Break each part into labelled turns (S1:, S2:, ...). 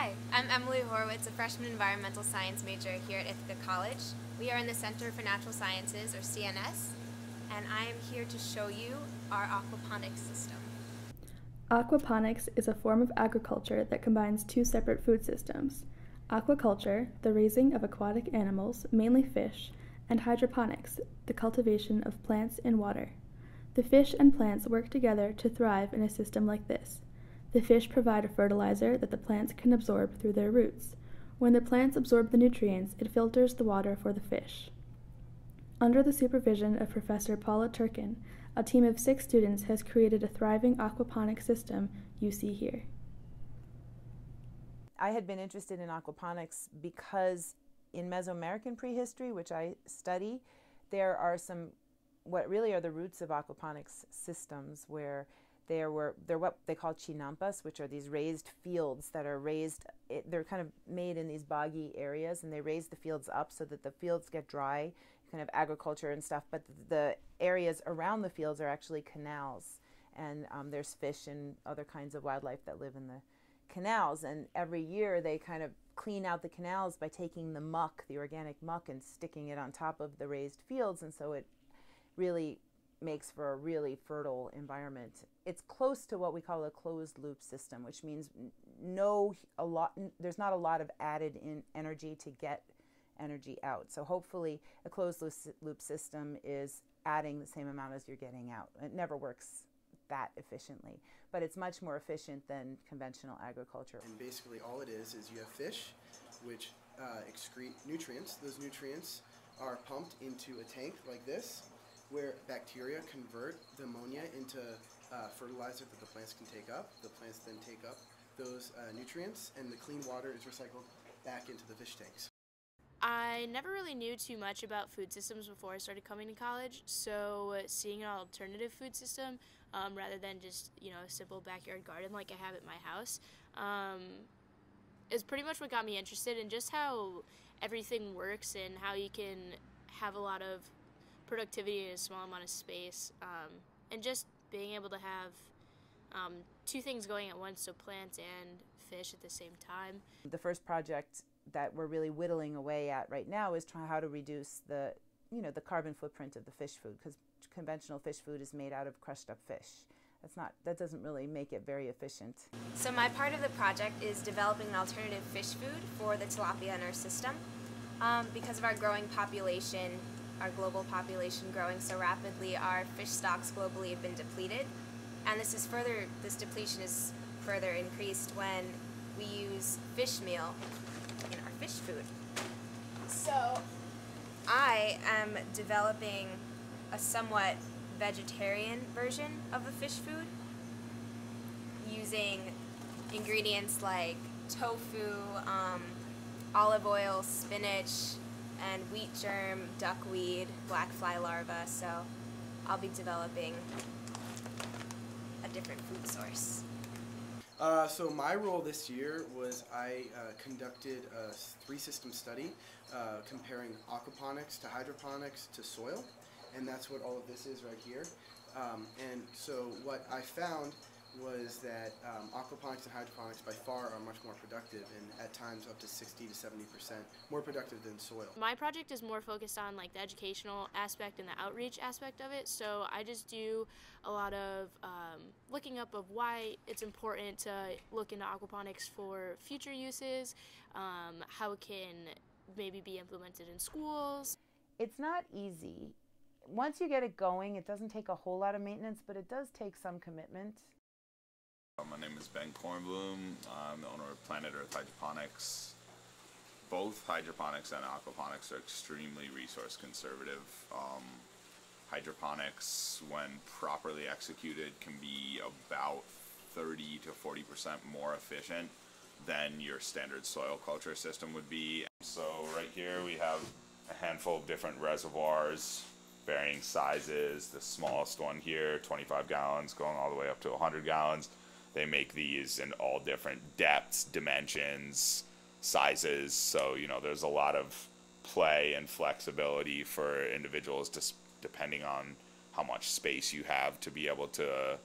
S1: Hi, I'm Emily Horowitz, a freshman environmental science major here at Ithaca College. We are in the Center for Natural Sciences, or CNS, and I am here to show you our aquaponics system.
S2: Aquaponics is a form of agriculture that combines two separate food systems: aquaculture, the raising of aquatic animals, mainly fish, and hydroponics, the cultivation of plants in water. The fish and plants work together to thrive in a system like this. The fish provide a fertilizer that the plants can absorb through their roots. When the plants absorb the nutrients, it filters the water for the fish. Under the supervision of Professor Paula Turkin, a team of 6 students has created a thriving aquaponic system you see here.
S3: I had been interested in aquaponics because in Mesoamerican prehistory, which I study, there are some, what really are the roots of aquaponics systems, where they're what they call chinampas, which are these raised fields that are raised, they're kind of made in these boggy areas, and they raise the fields up so that the fields get dry, kind of agriculture and stuff, but the areas around the fields are actually canals, and there's fish and other kinds of wildlife that live in the canals, and every year they kind of clean out the canals by taking the muck, the organic muck, and sticking it on top of the raised fields, and so it really makes for a really fertile environment. It's close to what we call a closed loop system, which means there's not a lot of added in energy to get energy out. So hopefully a closed loop system is adding the same amount as you're getting out. It never works that efficiently, but it's much more efficient than conventional agriculture.
S4: And basically all it is you have fish which excrete nutrients. Those nutrients are pumped into a tank like this, where bacteria convert the ammonia into fertilizer that the plants can take up. The plants then take up those nutrients, and the clean water is recycled back into the fish tanks.
S5: I never really knew too much about food systems before I started coming to college, so seeing an alternative food system rather than just, a simple backyard garden like I have at my house is pretty much what got me interested in just how everything works and how you can have a lot of productivity in a small amount of space, and just being able to have two things going at once, so plants and fish at the same time.
S3: The first project that we're really whittling away at right now is trying how to reduce the carbon footprint of the fish food, because conventional fish food is made out of crushed up fish. That doesn't really make it very efficient.
S1: So my part of the project is developing an alternative fish food for the tilapia in our system. Because of our growing population, our global population growing so rapidly, our fish stocks globally have been depleted, and this depletion is further increased when we use fish meal in our fish food. So I am developing a somewhat vegetarian version of a fish food using ingredients like tofu, olive oil, spinach, and wheat germ, duckweed, black fly larva. So I'll be developing a different food source.
S4: So my role this year was I conducted a 3-system study comparing aquaponics to hydroponics to soil, and that's what all of this is right here. And so what I found was that aquaponics and hydroponics by far are much more productive, and at times up to 60 to 70% more productive than soil.
S5: My project is more focused on the educational aspect and the outreach aspect of it, so I just do a lot of looking up of why it's important to look into aquaponics for future uses, how it can maybe be implemented in schools.
S3: It's not easy. Once you get it going, it doesn't take a whole lot of maintenance, but it does take some commitment.
S6: My name is Ben Kornblum. I'm the owner of Planet Earth Hydroponics. Both hydroponics and aquaponics are extremely resource conservative. Hydroponics, when properly executed, can be about 30 to 40% more efficient than your standard soil culture system would be. So right here we have a handful of different reservoirs, varying sizes. The smallest one here, 25 gallons, going all the way up to 100 gallons. They make these in all different depths, dimensions, sizes. So, there's a lot of play and flexibility for individuals, just depending on how much space you have to be able to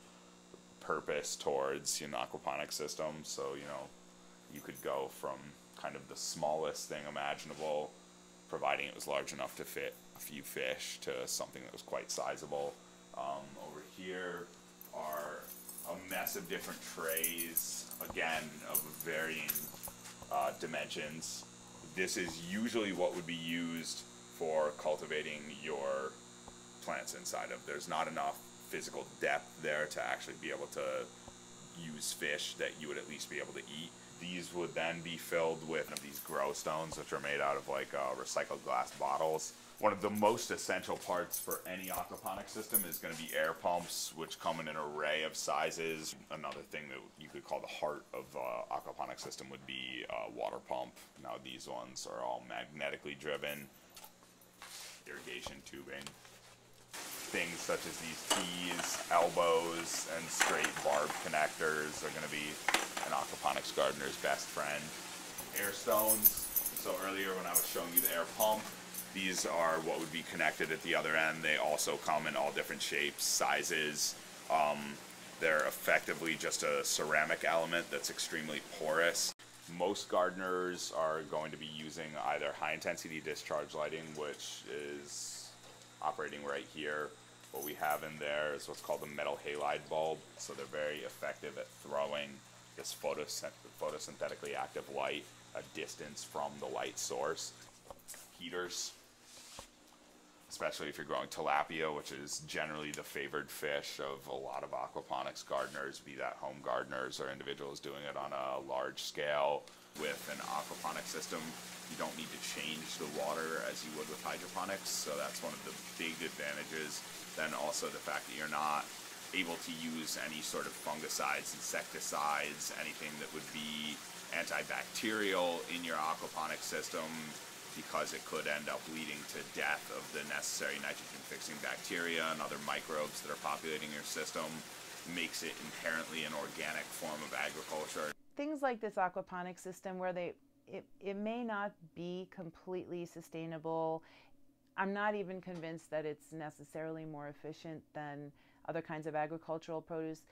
S6: purpose towards, aquaponic systems. So, You could go from kind of the smallest thing imaginable, providing it was large enough to fit a few fish, to something that was quite sizable. Over here are a mess of different trays, again, of varying dimensions. This is usually what would be used for cultivating your plants inside of. There's not enough physical depth there to actually be able to use fish that you would at least be able to eat. These would then be filled with these grow stones, which are made out of like recycled glass bottles. One of the most essential parts for any aquaponic system is going to be air pumps, which come in an array of sizes. Another thing that you could call the heart of the aquaponic system would be a water pump. Now these ones are all magnetically driven. Irrigation tubing. Things such as these keys, elbows, and straight barb connectors are going to be an aquaponics gardener's best friend. Air stones. So earlier when I was showing you the air pump, these are what would be connected at the other end. They also come in all different shapes, sizes. They're effectively just a ceramic element that's extremely porous. Most gardeners are going to be using either high-intensity discharge lighting, which is operating right here. What we have in there is what's called a metal halide bulb. So they're very effective at throwing this photosynthetically active light a distance from the light source. Heaters, especially if you're growing tilapia, which is generally the favored fish of a lot of aquaponics gardeners, be that home gardeners or individuals doing it on a large scale. With an aquaponic system, you don't need to change the water as you would with hydroponics, so that's one of the big advantages. Then also the fact that you're not able to use any sort of fungicides, insecticides, anything that would be antibacterial in your aquaponic system, because it could end up leading to death of the necessary nitrogen-fixing bacteria and other microbes that are populating your system. Makes it inherently an organic form of agriculture.
S3: Things like this aquaponic system where it may not be completely sustainable. I'm not even convinced that it's necessarily more efficient than other kinds of agricultural produce,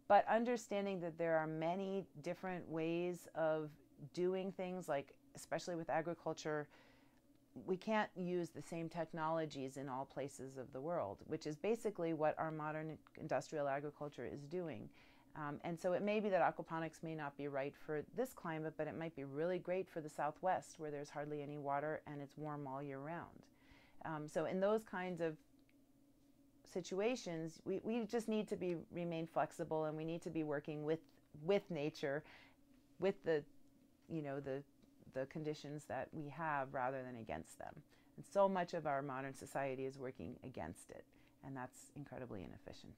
S3: but understanding that there are many different ways of doing things, like especially with agriculture, we can't use the same technologies in all places of the world, which is basically what our modern industrial agriculture is doing. And so it may be that aquaponics may not be right for this climate, but it might be really great for the Southwest, where there's hardly any water and it's warm all year round. So in those kinds of situations, we just need to remain flexible, and we need to be working with nature, with the conditions that we have rather than against them. And so much of our modern society is working against it, and that's incredibly inefficient.